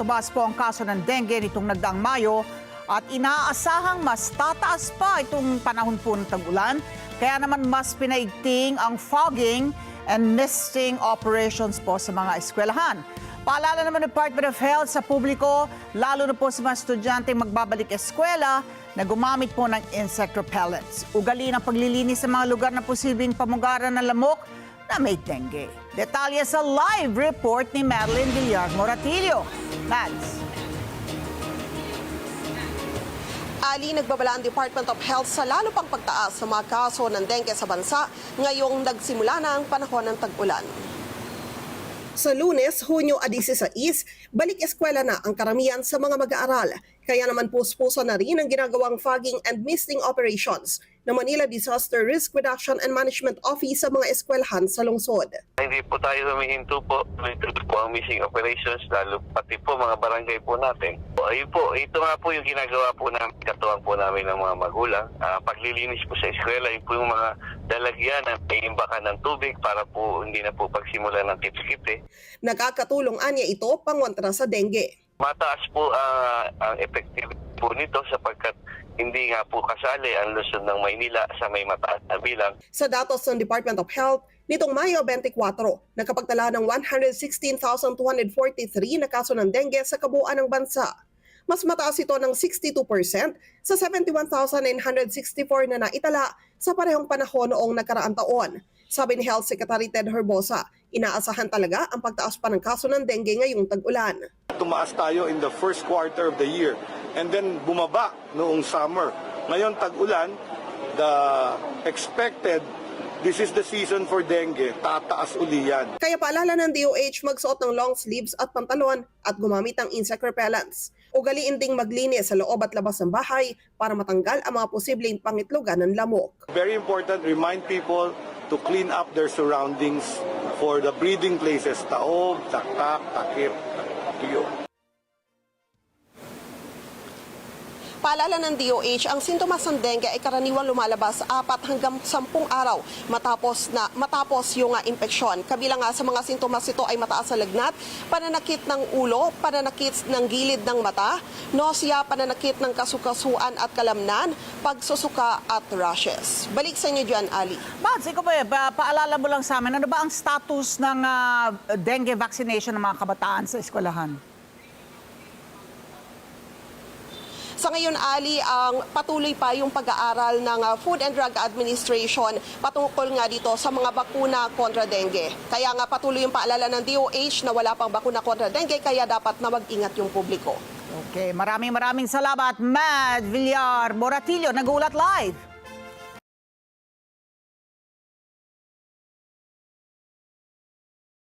tumaas po ang kaso ng dengue nitong nagdaang Mayo at inaasahang mas tataas pa itong panahon po ng tag-ulan. Kaya naman mas pinaigting ang fogging and misting operations po sa mga eskwelahan. Paalala naman ng Department of Health sa publiko, lalo na po sa mga estudyante magbabalik eskwela na gumamit po ng insect repellents. Ugaliin ang paglilinis sa mga lugar na posibleng pamugaran ng lamok na may dengue. Detalye sa live report ni Madeline Villar Moratillo. Mads. Ali, nagbabala ang Department of Health sa lalo pang pagtaas sa mga kaso ng dengue sa bansa ngayong nagsimula na ang panahon ng tag-ulan. Sa Lunes, Hunyo 16, balik eskwela na ang karamihan sa mga mag-aaral. Kaya naman puspuso na rin ang ginagawang fogging and misting operations ng Manila Disaster Risk Reduction and Management Office sa mga eskwelahan sa lungsod. Hindi po tayo humihinto po. Ito po ang missing operations, lalo pati po mga barangay po natin. Ayun po, ito nga po yung ginagawa po namin, katuwang po namin ng mga magulang. Paglilinis po sa eskwela, yun po yung mga dalagyan na iimbakan ng tubig para po hindi na po pagsimula ng kit-kit. Nakakatulong anya ito pangwantra sa dengue. Mataas po ang effectivity po nito sapagkat hindi nga po kasali ang Luzon ng Maynila sa may mataas na bilang. Sa datos ng Department of Health, nitong Mayo 24, nakapagtala ng 116,243 na kaso ng dengue sa kabuuan ng bansa. Mas mataas ito ng 62% sa 71,964 na naitala sa parehong panahon noong nakaraang taon. Sabi ni Health Secretary Ted Herbosa, inaasahan talaga ang pagtaas pa ng kaso ng dengue ngayong tag-ulan. Tumaas tayo in the first quarter of the year and then bumaba noong summer. Ngayon tag-ulan, the expected, this is the season for dengue, tataas uli yan. Kaya paalala ng DOH magsuot ng long sleeves at pantalon at gumamit ng insect repellents. Ugaliin ding maglinis sa loob at labas ng bahay para matanggal ang mga posibleng pangitlogan ng lamok. Very important, remind people to clean up their surroundings for the breeding places, taob, taktak, takip, tuyo. Paalala ng DOH, ang sintomas ng dengue ay karaniwang lumalabas 4 hanggang 10 araw matapos yung impeksyon. Kabilang nga sa mga sintomas ito ay mataas na lagnat, pananakit ng ulo, pananakit ng gilid ng mata, nausea, pananakit ng kasukasuan at kalamnan, pagsusuka at rashes. Balik sa inyo dyan, Ali. Mads, ikaw ba, paalala mo lang sa amin, ano ba ang status ng dengue vaccination ng mga kabataan sa eskwelahan? Sa ngayon, Ali, ang patuloy pa yung pag-aaral ng Food and Drug Administration patungkol nga dito sa mga bakuna kontra dengue. Kaya nga patuloy yung paalala ng DOH na wala pang bakuna kontra dengue, kaya dapat na mag-ingat yung publiko. Okay, maraming salamat, Mad Villar Moratillo, nag-uulat live.